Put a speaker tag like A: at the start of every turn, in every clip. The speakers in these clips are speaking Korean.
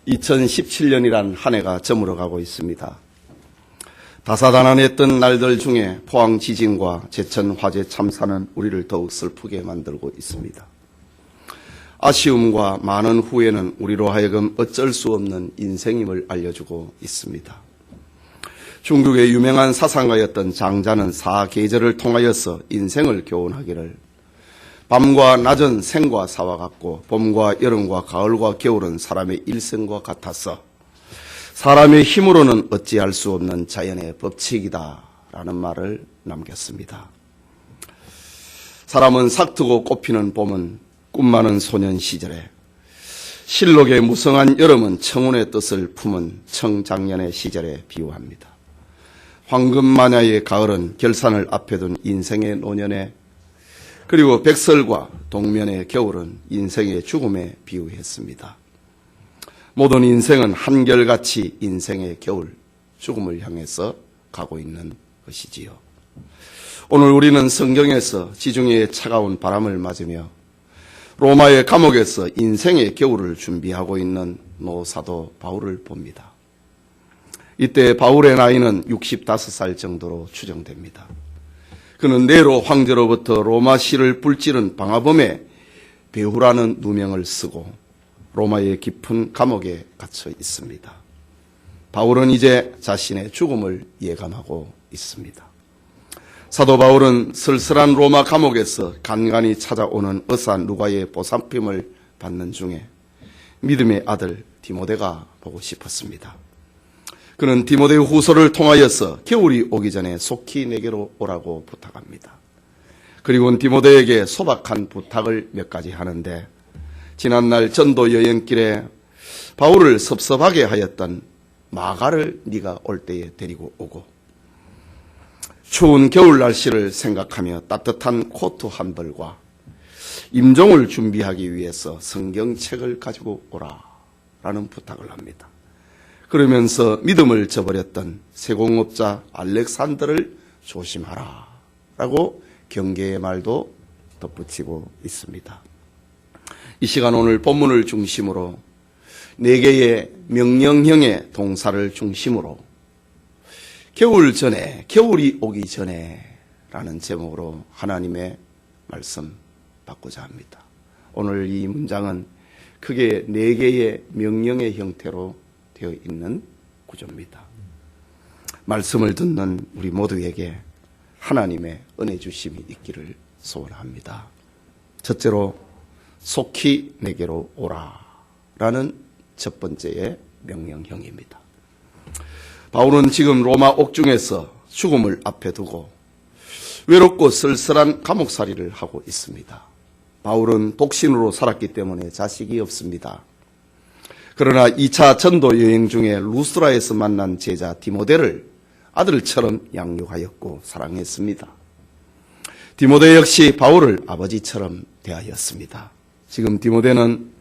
A: 2017년이란 한 해가 저물어가고 있습니다. 다사다난했던 날들 중에 포항 지진과 제천 화재 참사는 우리를 더욱 슬프게 만들고 있습니다. 아쉬움과 많은 후회는 우리로 하여금 어쩔 수 없는 인생임을 알려주고 있습니다. 중국의 유명한 사상가였던 장자는 사계절을 통하여서 인생을 교훈하기를 밤과 낮은 생과 사와 같고 봄과 여름과 가을과 겨울은 사람의 일생과 같아서 사람의 힘으로는 어찌할 수 없는 자연의 법칙이다 라는 말을 남겼습니다. 사람은 삭트고 꽃피는 봄은 꿈 많은 소년 시절에, 실록의 무성한 여름은 청운의 뜻을 품은 청장년의 시절에 비유합니다. 황금마냐의 가을은 결산을 앞에 둔 인생의 노년에, 그리고 백설과 동면의 겨울은 인생의 죽음에 비유했습니다. 모든 인생은 한결같이 인생의 겨울, 죽음을 향해서 가고 있는 것이지요. 오늘 우리는 성경에서 지중해의 차가운 바람을 맞으며 로마의 감옥에서 인생의 겨울을 준비하고 있는 노사도 바울을 봅니다. 이때 바울의 나이는 65살 정도로 추정됩니다. 그는 네로 황제로부터 로마시를 불찌른 방화범의 배후라는 누명을 쓰고 로마의 깊은 감옥에 갇혀 있습니다. 바울은 이제 자신의 죽음을 예감하고 있습니다. 사도 바울은 쓸쓸한 로마 감옥에서 간간히 찾아오는 의사 누가의 보살핌을 받는 중에 믿음의 아들 디모데가 보고 싶었습니다. 그는 디모데 후서를 통하여서 겨울이 오기 전에 속히 내게로 오라고 부탁합니다. 그리고는 디모데에게 소박한 부탁을 몇 가지 하는데, 지난날 전도 여행길에 바울을 섭섭하게 하였던 마가를 네가 올 때에 데리고 오고, 추운 겨울 날씨를 생각하며 따뜻한 코트 한 벌과 임종을 준비하기 위해서 성경책을 가지고 오라 라는 부탁을 합니다. 그러면서 믿음을 저버렸던 세공업자 알렉산더를 조심하라 라고 경계의 말도 덧붙이고 있습니다. 이 시간 오늘 본문을 중심으로 4개의 명령형의 동사를 중심으로 겨울이 오기 전에 라는 제목으로 하나님의 말씀 받고자 합니다. 오늘 이 문장은 크게 4개의 명령의 형태로 되어 있는 구조입니다. 말씀을 듣는 우리 모두에게 하나님의 은혜 주심이 있기를 소원합니다. 첫째로 속히 내게로 오라 라는 첫 번째의 명령형입니다. 바울은 지금 로마 옥중에서 죽음을 앞에 두고 외롭고 쓸쓸한 감옥살이를 하고 있습니다. 바울은 독신으로 살았기 때문에 자식이 없습니다. 그러나 2차 전도 여행 중에 루스라에서 만난 제자 디모데를 아들처럼 양육하였고 사랑했습니다. 디모데 역시 바울을 아버지처럼 대하였습니다. 지금 디모데는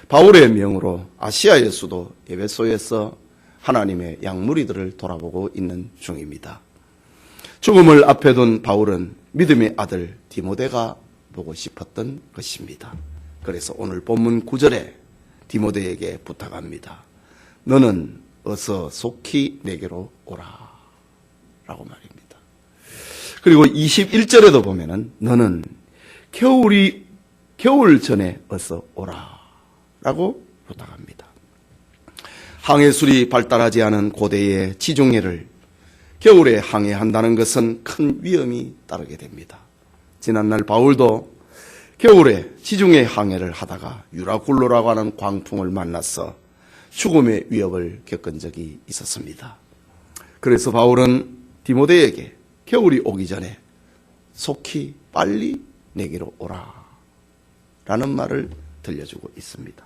A: 바울의 명으로 아시아의 수도 에베소에서 하나님의 양무리들을 돌아보고 있는 중입니다. 죽음을 앞에 둔 바울은 믿음의 아들 디모데가 보고 싶었던 것입니다. 그래서 오늘 본문 9절에 디모데에게 부탁합니다. 너는 어서 속히 내게로 오라 라고 말입니다. 그리고 21절에도 보면은 너는 겨울 전에 어서 오라 라고 부탁합니다. 항해술이 발달하지 않은 고대의 지중해를 겨울에 항해한다는 것은 큰 위험이 따르게 됩니다. 지난날 바울도 겨울에 지중해 항해를 하다가 유라굴로라고 하는 광풍을 만나서 죽음의 위협을 겪은 적이 있었습니다. 그래서 바울은 디모데에게 겨울이 오기 전에 속히 빨리 내게로 오라 라는 말을 들려주고 있습니다.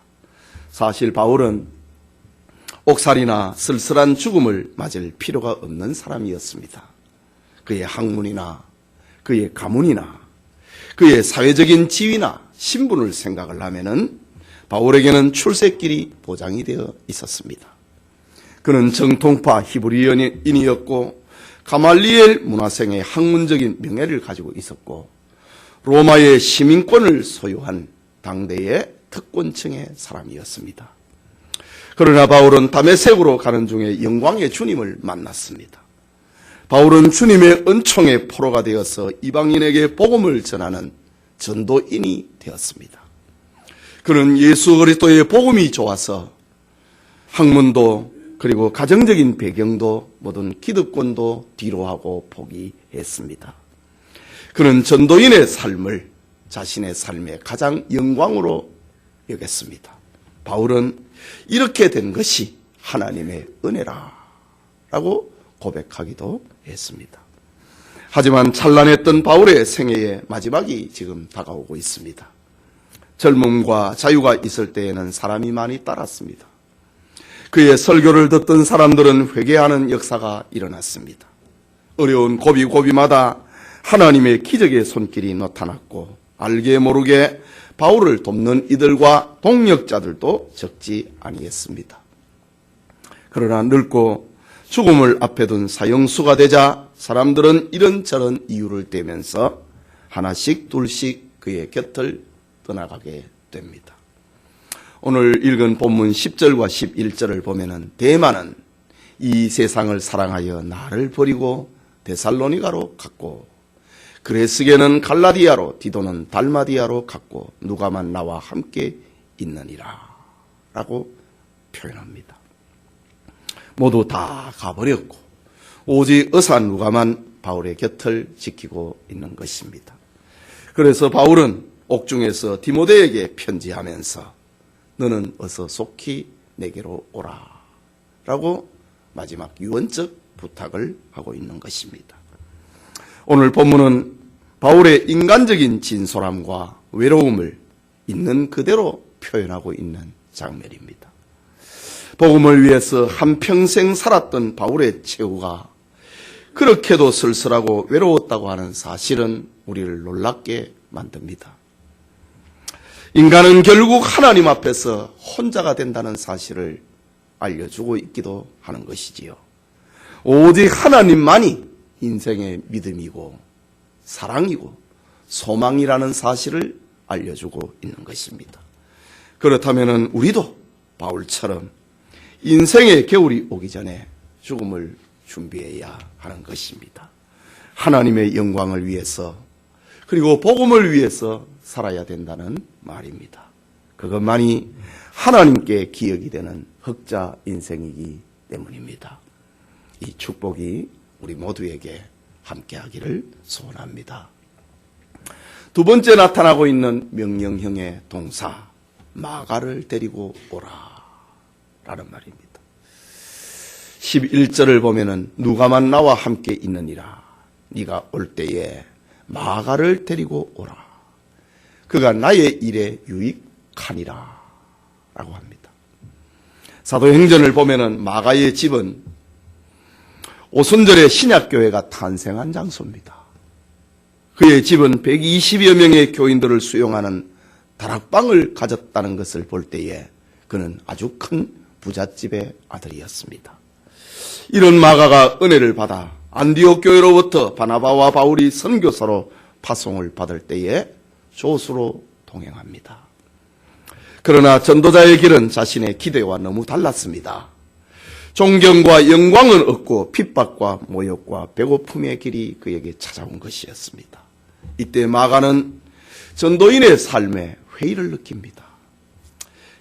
A: 사실 바울은 옥살이나 쓸쓸한 죽음을 맞을 필요가 없는 사람이었습니다. 그의 학문이나 그의 가문이나 그의 사회적인 지위나 신분을 생각을 하면은 바울에게는 출세길이 보장이 되어 있었습니다. 그는 정통파 히브리인이었고 가말리엘 문화생의 학문적인 명예를 가지고 있었고 로마의 시민권을 소유한 당대의 특권층의 사람이었습니다. 그러나 바울은 다메섹으로 가는 중에 영광의 주님을 만났습니다. 바울은 주님의 은총의 포로가 되어서 이방인에게 복음을 전하는 전도인이 되었습니다. 그는 예수 그리스도의 복음이 좋아서 학문도 그리고 가정적인 배경도 모든 기득권도 뒤로하고 포기했습니다. 그는 전도인의 삶을 자신의 삶의 가장 영광으로 여겼습니다. 바울은 이렇게 된 것이 하나님의 은혜라 라고 고백하기도 했습니다. 하지만 찬란했던 바울의 생애의 마지막이 지금 다가오고 있습니다. 젊음과 자유가 있을 때에는 사람이 많이 따랐습니다. 그의 설교를 듣던 사람들은 회개하는 역사가 일어났습니다. 어려운 고비고비마다 하나님의 기적의 손길이 나타났고 알게 모르게 바울을 돕는 이들과 동력자들도 적지 아니했습니다. 그러나 늙고 죽음을 앞에 둔 사형수가 되자 사람들은 이런저런 이유를 대면서 하나씩 둘씩 그의 곁을 떠나가게 됩니다. 오늘 읽은 본문 10절과 11절을 보면은 대만은 이 세상을 사랑하여 나를 버리고 데살로니가로 갔고 그레스게는 갈라디아로 디도는 달마디아로 갔고 누가만 나와 함께 있느니라 라고 표현합니다. 모두 다 가버렸고 오직 의사 누가만 바울의 곁을 지키고 있는 것입니다. 그래서 바울은 옥중에서 디모데에게 편지하면서 너는 어서 속히 내게로 오라 라고 마지막 유언적 부탁을 하고 있는 것입니다. 오늘 본문은 바울의 인간적인 진솔함과 외로움을 있는 그대로 표현하고 있는 장면입니다. 복음을 위해서 한평생 살았던 바울의 최후가 그렇게도 쓸쓸하고 외로웠다고 하는 사실은 우리를 놀랍게 만듭니다. 인간은 결국 하나님 앞에서 혼자가 된다는 사실을 알려주고 있기도 하는 것이지요. 오직 하나님만이 인생의 믿음이고 사랑이고 소망이라는 사실을 알려주고 있는 것입니다. 그렇다면 우리도 바울처럼 인생의 겨울이 오기 전에 죽음을 준비해야 하는 것입니다. 하나님의 영광을 위해서 그리고 복음을 위해서 살아야 된다는 말입니다. 그것만이 하나님께 기억이 되는 흑자 인생이기 때문입니다. 이 축복이 우리 모두에게 함께하기를 소원합니다. 두 번째 나타나고 있는 명령형의 동사 마가를 데리고 오라 라는 말입니다. 11절을 보면은 누가만 나와 함께 있느니라 네가 올 때에 마가를 데리고 오라 그가 나의 일에 유익하니라 라고 합니다. 사도행전을 보면은 마가의 집은 오순절에 신약교회가 탄생한 장소입니다. 그의 집은 120여 명의 교인들을 수용하는 다락방을 가졌다는 것을 볼 때에 그는 아주 큰 부잣집의 아들이었습니다. 이런 마가가 은혜를 받아 안디옥 교회로부터 바나바와 바울이 선교사로 파송을 받을 때에 조수로 동행합니다. 그러나 전도자의 길은 자신의 기대와 너무 달랐습니다. 존경과 영광은 없고 핍박과 모욕과 배고픔의 길이 그에게 찾아온 것이었습니다. 이때 마가는 전도인의 삶에 회의를 느낍니다.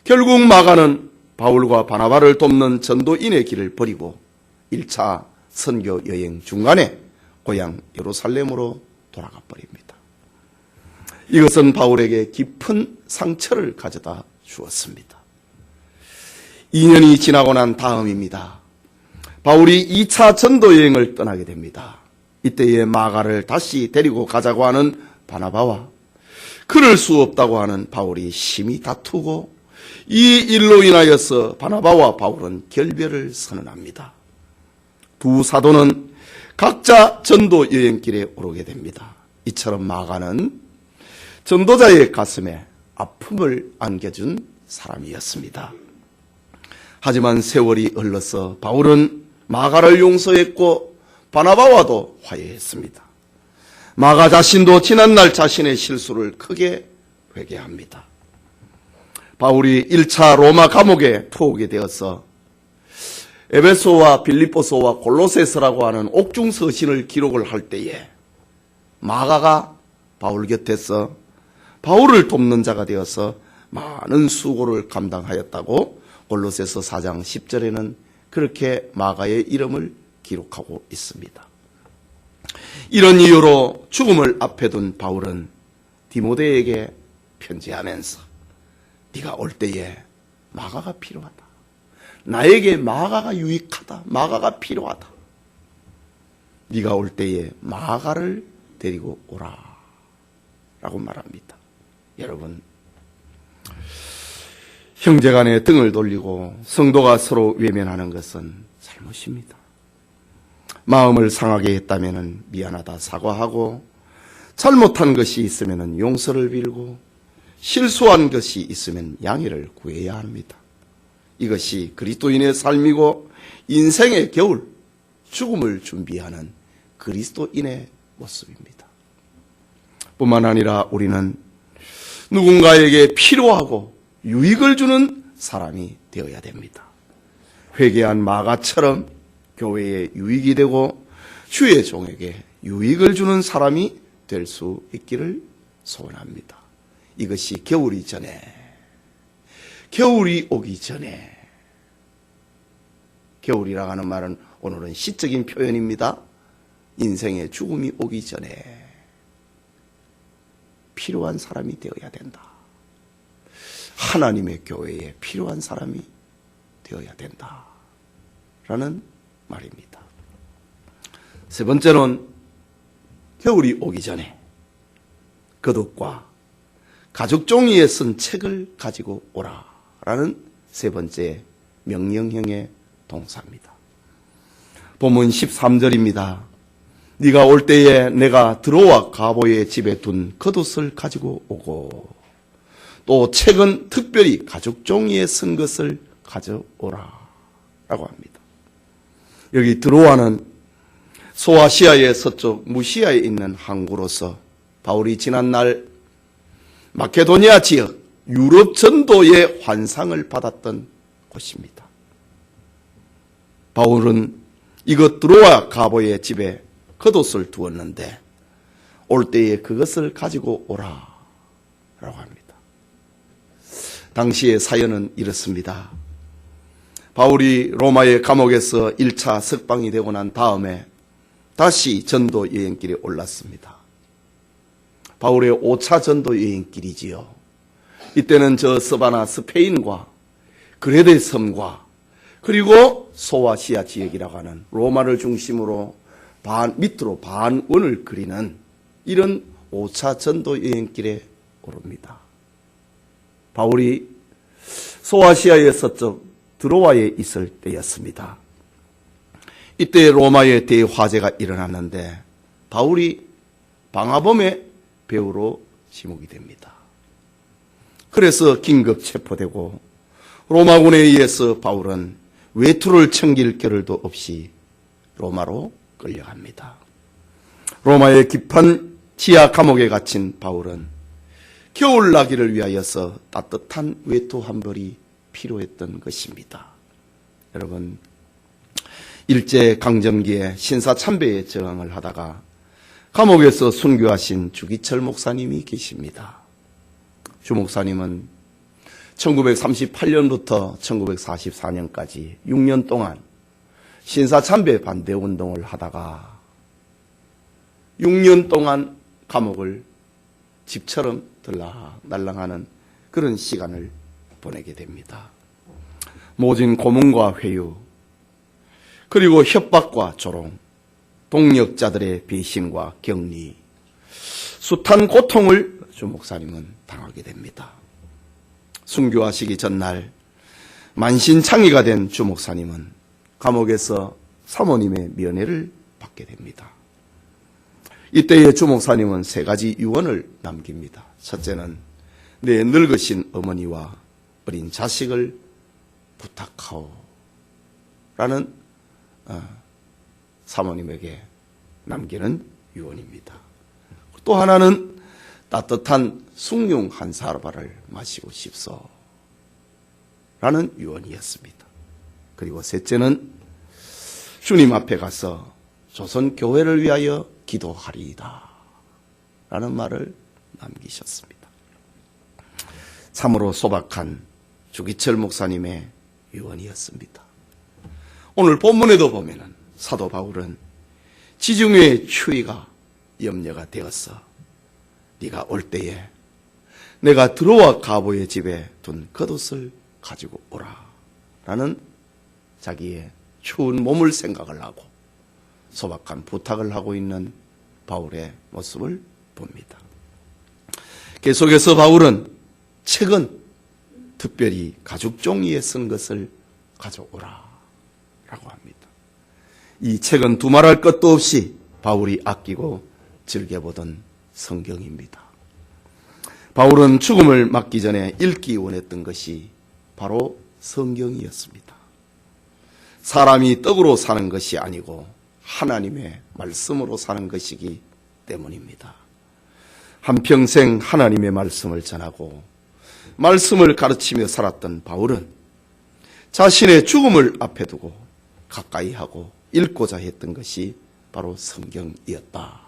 A: 결국 마가는 바울과 바나바를 돕는 전도인의 길을 버리고 1차 선교 여행 중간에 고향 예루살렘으로 돌아가 버립니다. 이것은 바울에게 깊은 상처를 가져다 주었습니다. 2년이 지나고 난 다음입니다. 바울이 2차 전도 여행을 떠나게 됩니다. 이때에 마가를 다시 데리고 가자고 하는 바나바와 그럴 수 없다고 하는 바울이 심히 다투고 이 일로 인하여서 바나바와 바울은 결별을 선언합니다. 두 사도는 각자 전도 여행길에 오르게 됩니다. 이처럼 마가는 전도자의 가슴에 아픔을 안겨준 사람이었습니다. 하지만 세월이 흘러서 바울은 마가를 용서했고 바나바와도 화해했습니다. 마가 자신도 지난날 자신의 실수를 크게 회개합니다. 바울이 1차 로마 감옥에 투옥이 되어서 에베소와 빌립보서와 골로새서라고 하는 옥중 서신을 기록을 할 때에 마가가 바울 곁에서 바울을 돕는 자가 되어서 많은 수고를 감당하였다고 골로새서 4장 10절에는 그렇게 마가의 이름을 기록하고 있습니다. 이런 이유로 죽음을 앞에 둔 바울은 디모데에게 편지하면서 네가 올 때에 마가가 필요하다. 나에게 마가가 유익하다. 마가가 필요하다. 네가 올 때에 마가를 데리고 오라 라고 말합니다. 여러분, 형제간에 등을 돌리고 성도가 서로 외면하는 것은 잘못입니다. 마음을 상하게 했다면 미안하다 사과하고, 잘못한 것이 있으면 용서를 빌고, 실수한 것이 있으면 양해를 구해야 합니다. 이것이 그리스도인의 삶이고 인생의 겨울, 죽음을 준비하는 그리스도인의 모습입니다. 뿐만 아니라 우리는 누군가에게 필요하고 유익을 주는 사람이 되어야 됩니다. 회개한 마가처럼 교회에 유익이 되고 주의 종에게 유익을 주는 사람이 될 수 있기를 소원합니다. 이것이 겨울이 오기 전에, 겨울이라고 하는 말은 오늘은 시적인 표현입니다. 인생의 죽음이 오기 전에 필요한 사람이 되어야 된다. 하나님의 교회에 필요한 사람이 되어야 된다. 라는 말입니다. 세 번째는 겨울이 오기 전에 거독과 가죽 종이에 쓴 책을 가지고 오라 라는 세 번째 명령형의 동사입니다. 본문 13절입니다. 네가 올 때에 내가 드로와 가보의 집에 둔 겉옷을 가지고 오고, 또 책은 특별히 가죽 종이에 쓴 것을 가져오라 라고 합니다. 여기 드로아는 소아시아의 서쪽 무시아에 있는 항구로서 바울이 지난날 마케도니아 지역 유럽 전도의 환상을 받았던 곳입니다. 바울은 이것 드로아 가보의 집에 겉옷을 두었는데 올 때에 그것을 가지고 오라 라고 합니다. 당시의 사연은 이렇습니다. 바울이 로마의 감옥에서 1차 석방이 되고 난 다음에 다시 전도 여행길에 올랐습니다. 바울의 5차 전도 여행길이지요. 이때는 저 서바나 스페인과 그레데 섬과 그리고 소아시아 지역이라고 하는 로마를 중심으로 밑으로 반원을 그리는 이런 5차 전도 여행길에 오릅니다. 바울이 소아시아의 서쪽 드로아에 있을 때였습니다. 이때 로마의 대화재가 일어났는데 바울이 방화범의 배우로 지목이 됩니다. 그래서 긴급 체포되고 로마군에 의해서 바울은 외투를 챙길 겨를도 없이 로마로 끌려갑니다. 로마의 깊은 지하 감옥에 갇힌 바울은 겨울나기를 위하여서 따뜻한 외투 한 벌이 필요했던 것입니다. 여러분, 일제강점기에 신사참배에 저항을 하다가 감옥에서 순교하신 주기철 목사님이 계십니다. 주 목사님은 1938년부터 1944년까지 6년 동안 신사참배 반대 운동을 하다가 6년 동안 감옥을 집처럼 들락날락하는 그런 시간을 보내게 됩니다. 모진 고문과 회유, 그리고 협박과 조롱, 동력자들의 배신과 격리, 숱한 고통을 주 목사님은 당하게 됩니다. 순교하시기 전날 만신창이가 된 주 목사님은 감옥에서 사모님의 면회를 받게 됩니다. 이때의 주 목사님은 세 가지 유언을 남깁니다. 첫째는 내 늙으신 어머니와 어린 자식을 부탁하오 라는 사모님에게 남기는 유언입니다. 또 하나는 따뜻한 숭늉 한 사발을 마시고 싶소 라는 유언이었습니다. 그리고 셋째는 주님 앞에 가서 조선 교회를 위하여 기도하리이다 라는 말을 남기셨습니다. 참으로 소박한 주기철 목사님의 유언이었습니다. 오늘 본문에도 보면은 사도 바울은 지중해의 추위가 염려가 되었어. 네가 올 때에 내가 들어와 가보의 집에 둔 겉옷을 가지고 오라 라는 자기의 추운 몸을 생각을 하고 소박한 부탁을 하고 있는 바울의 모습을 봅니다. 계속해서 바울은 책은 특별히 가죽 종이에 쓴 것을 가져오라 라고 합니다. 이 책은 두말할 것도 없이 바울이 아끼고 즐겨보던 성경입니다. 바울은 죽음을 맞기 전에 읽기 원했던 것이 바로 성경이었습니다. 사람이 떡으로 사는 것이 아니고 하나님의 말씀으로 사는 것이기 때문입니다. 한평생 하나님의 말씀을 전하고 말씀을 가르치며 살았던 바울은 자신의 죽음을 앞에 두고 가까이 하고 읽고자 했던 것이 바로 성경이었다라는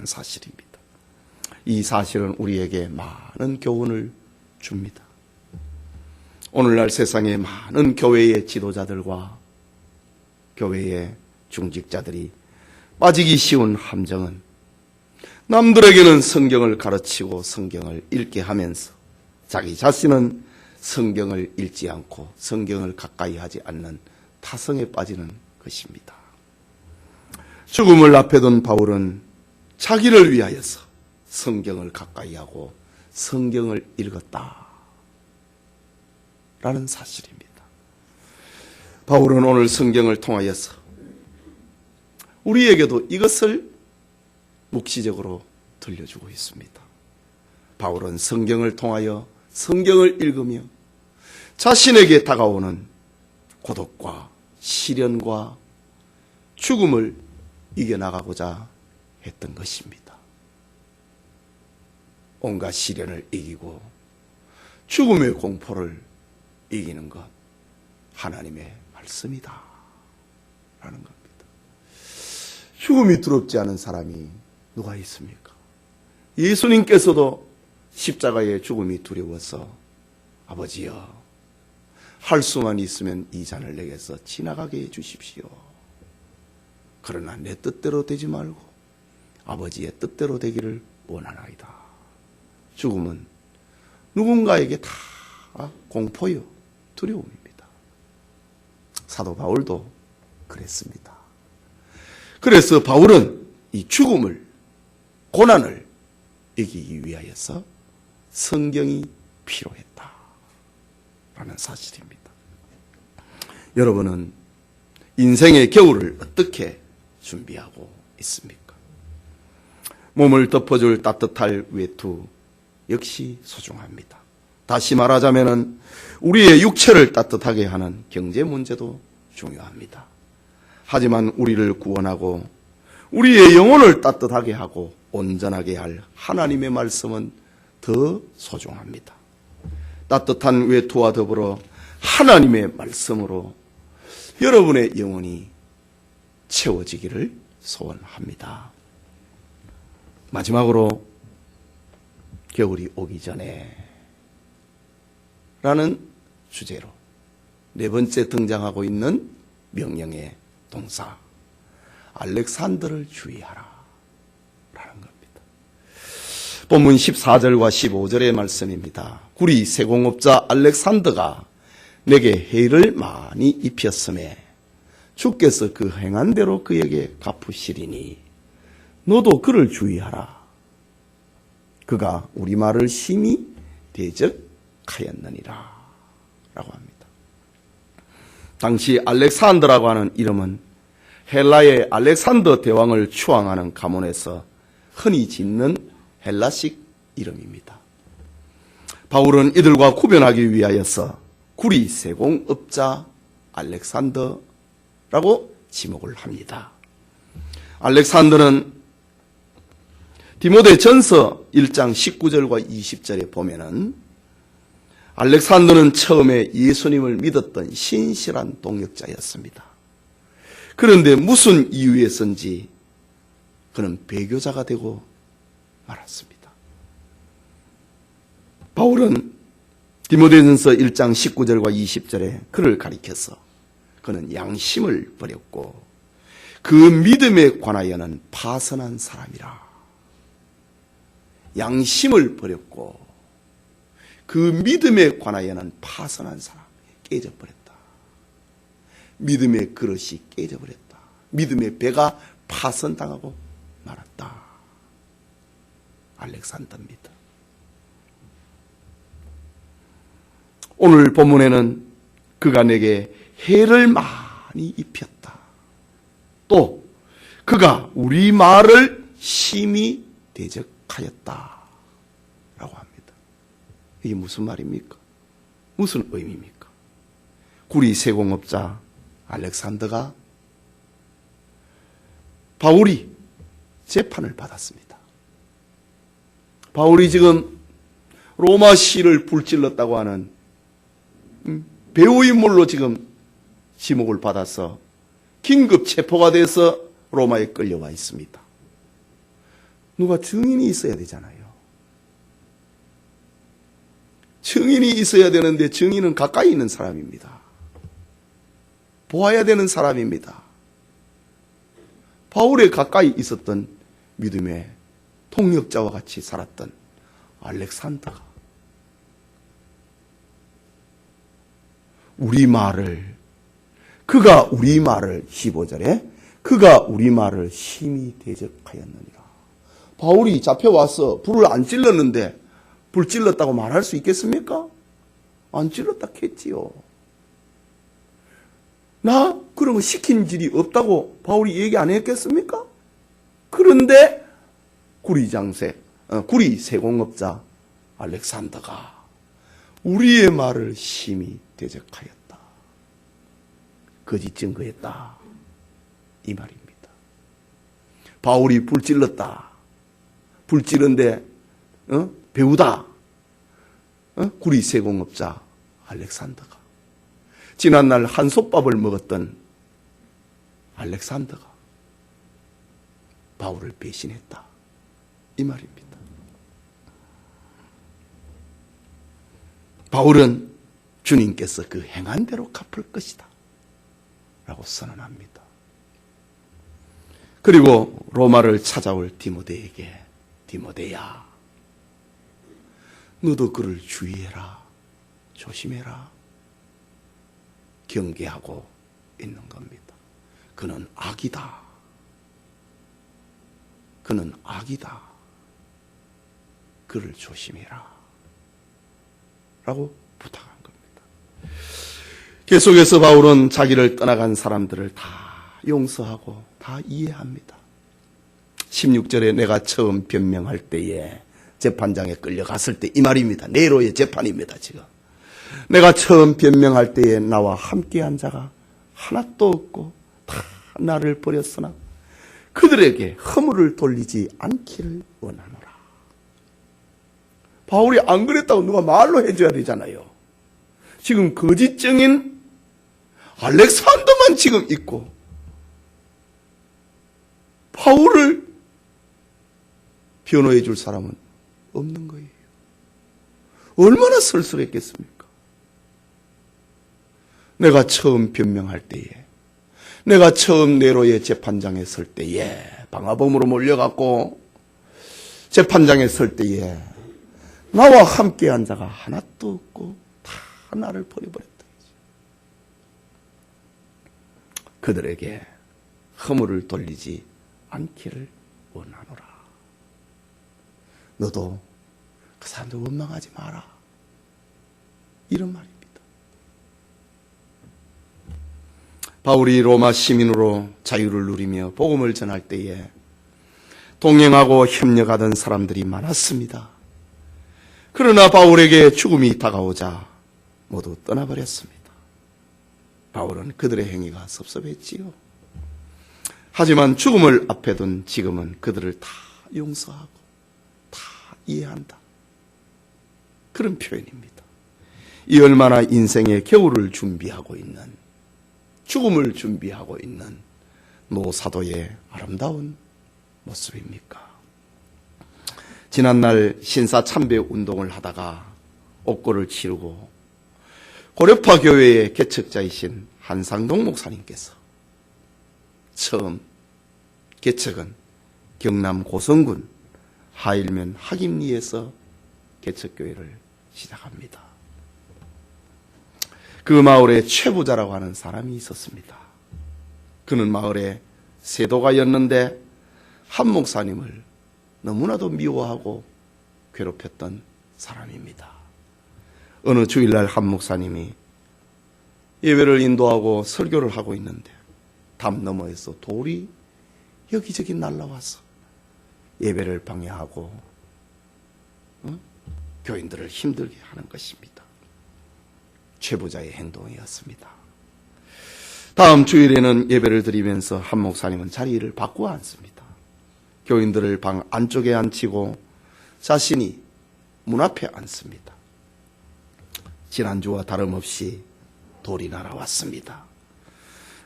A: 사실입니다. 이 사실은 우리에게 많은 교훈을 줍니다. 오늘날 세상에 많은 교회의 지도자들과 교회의 중직자들이 빠지기 쉬운 함정은 남들에게는 성경을 가르치고 성경을 읽게 하면서 자기 자신은 성경을 읽지 않고 성경을 가까이 하지 않는 타성에 빠지는 것입니다. 죽음을 앞에 둔 바울은 자기를 위하여서 성경을 가까이 하고 성경을 읽었다 라는 사실입니다. 바울은 오늘 성경을 통하여서 우리에게도 이것을 묵시적으로 들려주고 있습니다. 바울은 성경을 통하여 성경을 읽으며 자신에게 다가오는 고독과 시련과 죽음을 이겨나가고자 했던 것입니다. 온갖 시련을 이기고 죽음의 공포를 이기는 것 하나님의 말씀이다 라는 겁니다. 죽음이 두렵지 않은 사람이 누가 있습니까? 예수님께서도 십자가의 죽음이 두려워서 아버지여 할 수만 있으면 이 잔을 내게서 지나가게 해 주십시오. 그러나 내 뜻대로 되지 말고 아버지의 뜻대로 되기를 원하나이다. 죽음은 누군가에게 다 공포요, 두려움입니다. 사도 바울도 그랬습니다. 그래서 바울은 이 죽음을, 고난을 이기기 위하여서 성경이 필요했다 라는 사실입니다. 여러분은 인생의 겨울을 어떻게 준비하고 있습니까? 몸을 덮어줄 따뜻할 외투 역시 소중합니다. 다시 말하자면 우리의 육체를 따뜻하게 하는 경제 문제도 중요합니다. 하지만 우리를 구원하고 우리의 영혼을 따뜻하게 하고 온전하게 할 하나님의 말씀은 더 소중합니다. 따뜻한 외투와 더불어 하나님의 말씀으로 여러분의 영혼이 채워지기를 소원합니다. 마지막으로 겨울이 오기 전에 라는 주제로 네 번째 등장하고 있는 명령의 동사 알렉산더를 주의하라 라는 겁니다. 본문 14절과 15절의 말씀입니다. 구리 세공업자 알렉산더가 내게 해를 많이 입혔음에 주께서 그 행한 대로 그에게 갚으시리니 너도 그를 주의하라. 그가 우리 말을 심히 대적하였느니라 라고 합니다. 당시 알렉산더라고 하는 이름은 헬라의 알렉산더 대왕을 추앙하는 가문에서 흔히 짓는 헬라식 이름입니다. 바울은 이들과 구별하기 위하여서 구리 세공업자 알렉산더라고 지목을 합니다. 알렉산더는 디모데 전서 1장 19절과 20절에 보면은 알렉산더는 처음에 예수님을 믿었던 신실한 동역자였습니다. 그런데 무슨 이유에서인지 그는 배교자가 되고 말았습니다. 바울은 디모데전서 1장 19절과 20절에 그를 가리켜서 그는 양심을 버렸고 그 믿음에 관하여는 파선한 사람이라. 양심을 버렸고 그 믿음에 관하여는 파선한 사람, 깨져버렸다. 믿음의 그릇이 깨져버렸다. 믿음의 배가 파선당하고 말았다. 알렉산더입니다. 오늘 본문에는 그가 내게 해를 많이 입혔다. 또 그가 우리 말을 심히 대적하였다 라고 합니다. 이게 무슨 말입니까? 무슨 의미입니까? 구리 세공업자 알렉산더가 바울이 재판을 받았습니다. 바울이 지금 로마 시를 불질렀다고 하는 배후인물로 지금 지목을 받아서 긴급 체포가 돼서 로마에 끌려와 있습니다. 누가 증인이 있어야 되잖아요. 증인이 있어야 되는데 증인은 가까이 있는 사람입니다. 보아야 되는 사람입니다. 바울에 가까이 있었던 믿음의 통역자와 같이 살았던 알렉산더가 그가 우리 말을 15절에 그가 우리 말을 심히 대적하였느니라. 바울이 잡혀와서 불을 안 찔렀는데 불 찔렀다고 말할 수 있겠습니까? 안 찔렀다 했지요. 나 그런 거 시킨 일이 없다고 바울이 얘기 안 했겠습니까? 그런데 구리 세공업자 알렉산더가 우리의 말을 심히 대적하였다. 거짓 증거했다. 이 말입니다. 바울이 불 찔렀다. 불 찌른데 배우다. 구리 세공업자 알렉산더가 지난날 한솥밥을 먹었던 알렉산더가 바울을 배신했다. 이 말입니다. 바울은 주님께서 그 행한 대로 갚을 것이다 라고 선언합니다. 그리고 로마를 찾아올 디모데에게 디모데야 너도 그를 주의해라. 조심해라. 경계하고 있는 겁니다. 그는 악이다. 그는 악이다. 그를 조심해라. 라고 부탁한 겁니다. 계속해서 바울은 자기를 떠나간 사람들을 다 용서하고 다 이해합니다. 16절에 내가 처음 변명할 때에 재판장에 끌려갔을 때 이 말입니다. 네로의 재판입니다. 지금 내가 처음 변명할 때에 나와 함께한 자가 하나도 없고 다 나를 버렸으나 그들에게 허물을 돌리지 않기를 원하노라. 바울이 안 그랬다고 누가 말로 해줘야 되잖아요. 지금 거짓 증인 알렉산더만 지금 있고 바울을 변호해 줄 사람은 없는 거예요. 얼마나 쓸쓸했겠습니까? 내가 처음 변명할 때에, 내가 처음 네로의 재판장에 설 때에, 방화범으로 몰려갔고 재판장에 설 때에 나와 함께한 자가 하나도 없고 다 나를 버려버렸다. 그들에게 허물을 돌리지 않기를 원하노라. 너도 그 사람들 원망하지 마라. 이런 말입니다. 바울이 로마 시민으로 자유를 누리며 복음을 전할 때에 동행하고 협력하던 사람들이 많았습니다. 그러나 바울에게 죽음이 다가오자 모두 떠나버렸습니다. 바울은 그들의 행위가 섭섭했지요. 하지만 죽음을 앞에 둔 지금은 그들을 다 용서하고 다 이해한다. 그런 표현입니다. 이 얼마나 인생의 겨울을 준비하고 있는, 죽음을 준비하고 있는 노사도의 아름다운 모습입니까? 지난날 신사참배 운동을 하다가 옥고를 치르고 고려파 교회의 개척자이신 한상동 목사님께서 처음 개척은 경남 고성군 하일면 학임리에서 개척교회를 시작합니다. 그 마을에 최부자라고 하는 사람이 있었습니다. 그는 마을에 세도가였는데 한 목사님을 너무나도 미워하고 괴롭혔던 사람입니다. 어느 주일날 한 목사님이 예배를 인도하고 설교를 하고 있는데 담 너머에서 돌이 여기저기 날라와서 예배를 방해하고 교인들을 힘들게 하는 것입니다. 최부자의 행동이었습니다. 다음 주일에는 예배를 드리면서 한 목사님은 자리를 바꾸어 앉습니다. 교인들을 방 안쪽에 앉히고 자신이 문 앞에 앉습니다. 지난주와 다름없이 돌이 날아왔습니다.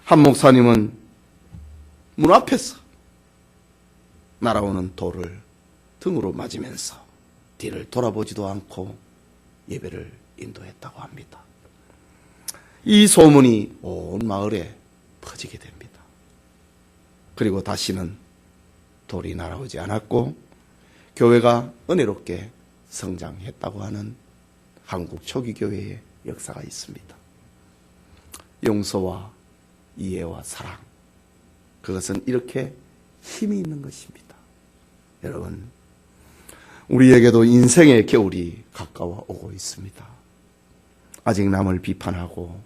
A: 한 목사님은 문 앞에서 날아오는 돌을 등으로 맞으면서 뒤를 돌아보지도 않고 예배를 인도했다고 합니다. 이 소문이 온 마을에 퍼지게 됩니다. 그리고 다시는 돌이 날아오지 않았고 교회가 은혜롭게 성장했다고 하는 한국 초기 교회의 역사가 있습니다. 용서와 이해와 사랑, 그것은 이렇게 힘이 있는 것입니다. 여러분, 우리에게도 인생의 겨울이 가까워 오고 있습니다. 아직 남을 비판하고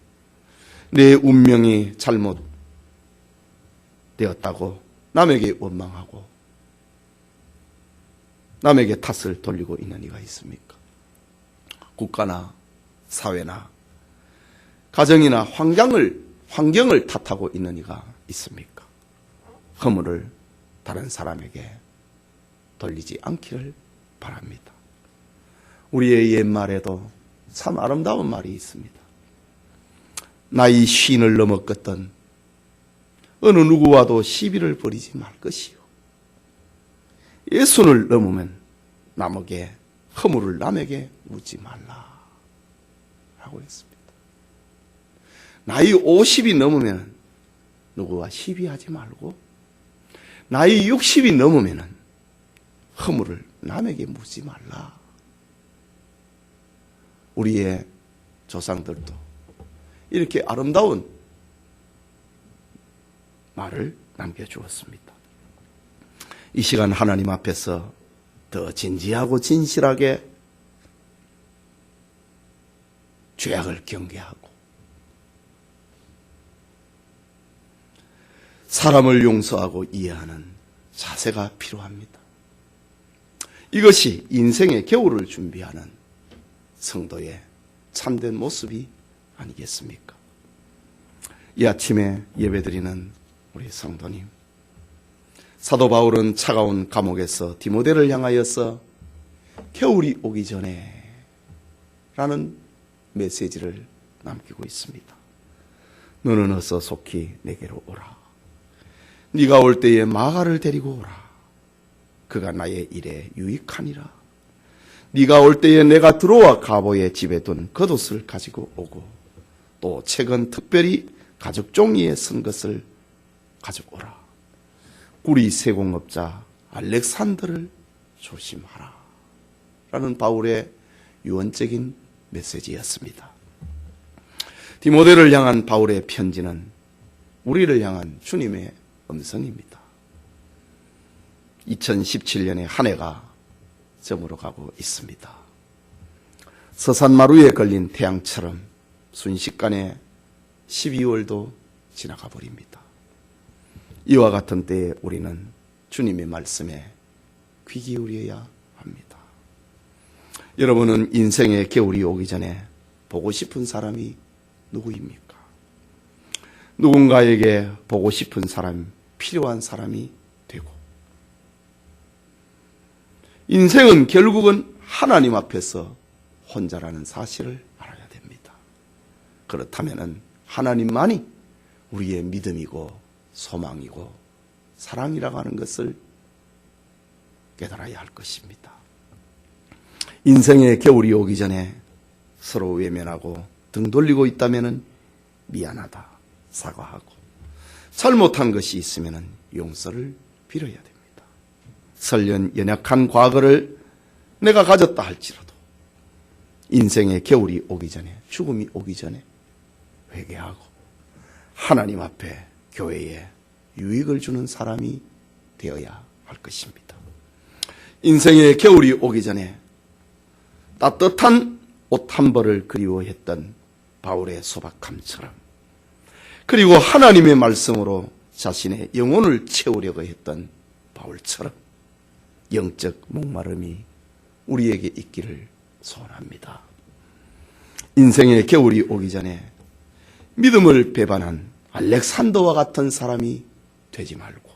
A: 내 운명이 잘못되었다고 남에게 원망하고 남에게 탓을 돌리고 있는 이가 있습니까? 국가나 사회나 가정이나 환경을 탓하고 있는 이가 있습니까? 허물을 다른 사람에게 돌리지 않기를 바랍니다. 우리의 옛말에도 참 아름다운 말이 있습니다. 나이 50을 넘었거든 어느 누구와도 시비를 벌이지 말 것이요. 60을 넘으면 남에게 허물을 남에게 묻지 말라 라고 했습니다. 나이 50이 넘으면 누구와 시비하지 말고 나이 60이 넘으면 허물을 남에게 묻지 말라. 우리의 조상들도 이렇게 아름다운 말을 남겨주었습니다. 이 시간 하나님 앞에서 더 진지하고 진실하게 죄악을 경계하고 사람을 용서하고 이해하는 자세가 필요합니다. 이것이 인생의 겨울을 준비하는 성도의 참된 모습이 아니겠습니까? 이 아침에 예배드리는 우리 성도님, 사도 바울은 차가운 감옥에서 디모데를 향하여서 겨울이 오기 전에 라는 메시지를 남기고 있습니다. 너는 어서 속히 내게로 오라. 네가 올 때에 마가를 데리고 오라. 그가 나의 일에 유익하니라. 네가 올 때에 내가 들어와 가보의 집에 둔 겉옷을 가지고 오고 또 최근 특별히 가죽 종이에 쓴 것을 가지고 오라. 구리 세공업자 알렉산더를 조심하라. 라는 바울의 유언적인 메시지였습니다. 디모데를 향한 바울의 편지는 우리를 향한 주님의 음성입니다. 2017년의 한 해가 저물어 가고 있습니다. 서산마루에 걸린 태양처럼 순식간에 12월도 지나가 버립니다. 이와 같은 때에 우리는 주님의 말씀에 귀 기울여야 합니다. 여러분은 인생의 겨울이 오기 전에 보고 싶은 사람이 누구입니까? 누군가에게 보고 싶은 사람, 필요한 사람이 되고, 인생은 결국은 하나님 앞에서 혼자라는 사실을 알아야 됩니다. 그렇다면 하나님만이 우리의 믿음이고 소망이고 사랑이라고 하는 것을 깨달아야 할 것입니다. 인생의 겨울이 오기 전에 서로 외면하고 등 돌리고 있다면 미안하다 사과하고 잘못한 것이 있으면 용서를 빌어야 됩니다. 설령 연약한 과거를 내가 가졌다 할지라도 인생의 겨울이 오기 전에, 죽음이 오기 전에 회개하고 하나님 앞에 교회에 유익을 주는 사람이 되어야 할 것입니다. 인생의 겨울이 오기 전에 따뜻한 옷 한 벌을 그리워했던 바울의 소박함처럼, 그리고 하나님의 말씀으로 자신의 영혼을 채우려고 했던 바울처럼 영적 목마름이 우리에게 있기를 소원합니다. 인생의 겨울이 오기 전에 믿음을 배반한 알렉산더와 같은 사람이 되지 말고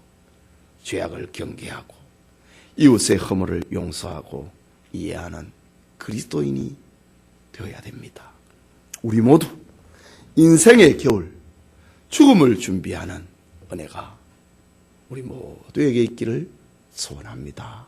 A: 죄악을 경계하고 이웃의 허물을 용서하고 이해하는 그리스도인이 되어야 됩니다. 우리 모두 인생의 겨울, 죽음을 준비하는 은혜가 우리 모두에게 있기를 소원합니다.